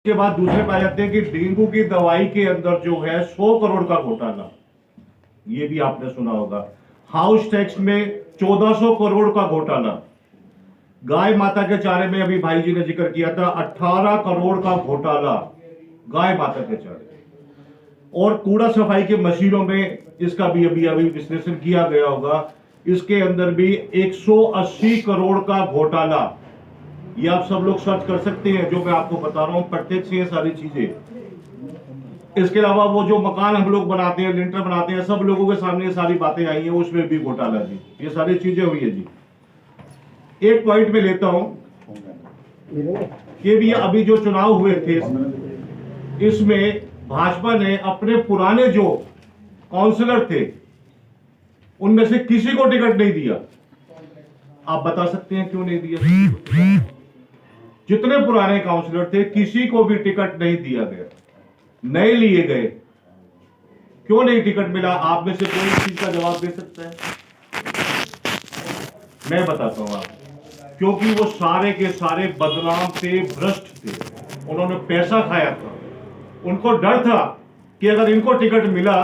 के बाद दूसरे पाए जाते हैं कि डेंगू की दवाई के अंदर जो है 100 करोड़ का घोटाला, ये भी आपने सुना होगा। हाउस टैक्स में 1400 करोड़ का घोटाला। गाय माता के चारे में अभी भाई जी ने जिक्र किया था 18 करोड़ का घोटाला गाय माता के चारे। और कूड़ा सफाई की मशीनों में इसका भी अभी विश्लेषण किया गया होगा, इसके अंदर भी 180 करोड़ का घोटाला। ये आप सब लोग सर्च कर सकते हैं, जो मैं आपको बता रहा हूं प्रत्यक्ष ये सारी चीजें। इसके अलावा वो जो मकान हम लोग बनाते हैं, लिंटर बनाते हैं, सब लोगों के सामने ये सारी बातें आई हैं, उसमें भी घोटाला जी, ये सारी चीजें हुई है जी। एक पॉइंट में लेता हूं कि भी अभी जो चुनाव हुए थे, इसमें भाजपा ने अपने पुराने जो काउंसलर थे उनमें से किसी को टिकट नहीं दिया। आप बता सकते हैं क्यों नहीं दिया? जितने पुराने काउंसलर थे किसी को भी टिकट नहीं दिया गया, नहीं लिए गए। क्यों नहीं टिकट मिला? आप में से कोई इस चीज का जवाब दे सकता है? मैं बताता हूं आप। क्योंकि वो सारे के सारे बदनाम थे, भ्रष्ट थे, उन्होंने पैसा खाया था। उनको डर था कि अगर इनको टिकट मिला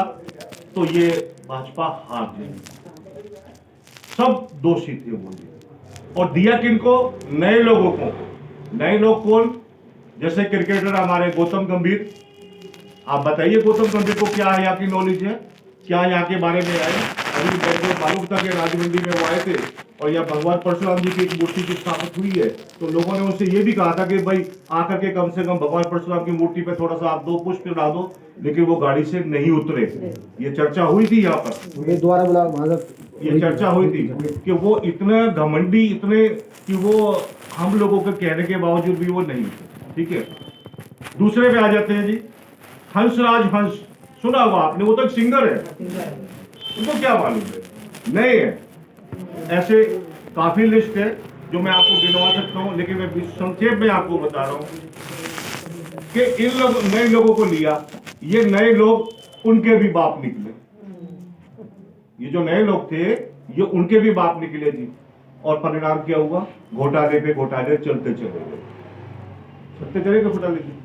तो ये भाजपा हार जाएगी। सब दोषी थे वो। और दिया किनको? नए लोगों को। नए लोग कौन? जैसे क्रिकेटर हमारे गौतम गंभीर। आप बताइए गौतम गंभीर को क्या यहाँ की नॉलेज है, क्या यहाँ के बारे में आए? अभी मेरे मालूम था कि राजमंडी में वो आए थे और यहाँ भगवान परशुराम जी की एक मूर्ति की स्थापित हुई है, तो लोगों ने उनसे ये भी कहा था कि भाई आकर के कम से कम भगवान परशुराम की मूर्ति पे थोड़ा सा आप 2 पुष्प चढ़ा दो, लेकिन वो गाड़ी से नहीं उतरे। ये चर्चा हुई थी यहाँ पर, द्वारा बुला ये चर्चा हुई थी कि वो इतने घमंडी, इतने कि वो हम लोगों के कहने के बावजूद भी वो नहीं थे। ठीक है, दूसरे पे आ जाते हैं जी। हंसराज हंस, सुना हुआ आपने? वो तो एक सिंगर है, उनको क्या मालूम है? नहीं है। ऐसे काफी लिस्ट है जो मैं आपको गिनवा सकता हूं, लेकिन मैं संक्षेप में आपको बता रहा हूं कि इन लोग नए लोगों को लिया, ये नए लोग उनके भी बाप निकले। ये जो नए लोग थे ये उनके भी बाप निकले जी। और परिणाम क्या हुआ? घोटाले पे घोटाले चलते चले गए, चलते चले गए घोटाले की।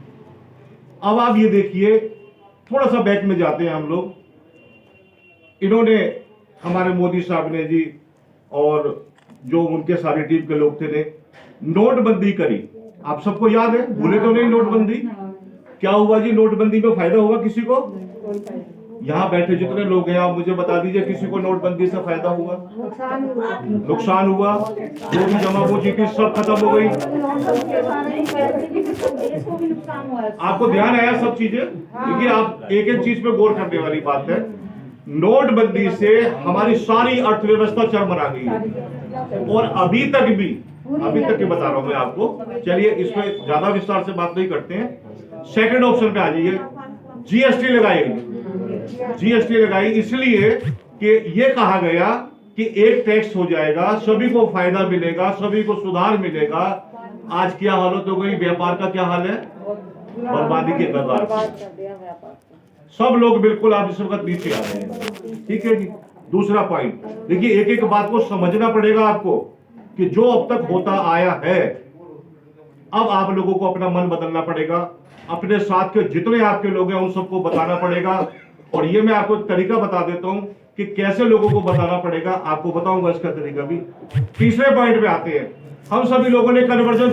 अब आप ये देखिए, थोड़ा सा बैक में जाते हैं हम लोग। इन्होंने, हमारे मोदी साहब ने जी और जो उनके सारी टीम के लोग थे ने नोटबंदी करी। आप सबको याद है? भूले तो नहीं नोटबंदी? क्या हुआ जी नोटबंदी में? फायदा हुआ किसी को? यहाँ बैठे जितने लोग हैं आप मुझे बता दीजिए किसी को नोटबंदी से फायदा हुआ? नुकसान हुआ। जो भी जमा पूंजी थी सब खत्म हो गई। आपको ध्यान आया सब चीजें? देखिए, आप एक एक चीज पे गौर करने वाली बात है। नोटबंदी से हमारी सारी अर्थव्यवस्था चरमरा गई है और अभी तक की बता रहा हूं मैं आपको। चलिए इस पे ज्यादा विस्तार से बात नहीं करते हैं। सेकंड ऑप्शन पे आ जाइए। जीएसटी लगाई इसलिए कि ये कहा गया कि एक टैक्स हो जाएगा, सभी को फायदा मिलेगा, सभी को सुधार मिलेगा। आज क्या हालत हो गई? व्यापार का क्या हाल है? बर्बादी के कगार पर। सब लोग बिल्कुल आप इस वक्त नीचे आ रहे हैं। ठीक है जी। दूसरा पॉइंट देखिए, एक एक बात को समझना पड़ेगा आपको कि जो अब तक होता आया है, अब आप लोगों को अपना मन बदलना पड़ेगा। अपने साथ के जितने आपके लोग हैं उन सबको बताना पड़ेगा। और ये मैं आपको तरीका बता देता हूं कि कैसे लोगों को बताना पड़ेगा, आपको बताऊंगा इसका तरीका भी। तीसरे पॉइंट पे आते हैं। हम सभी लोगों ने कन्वर्जन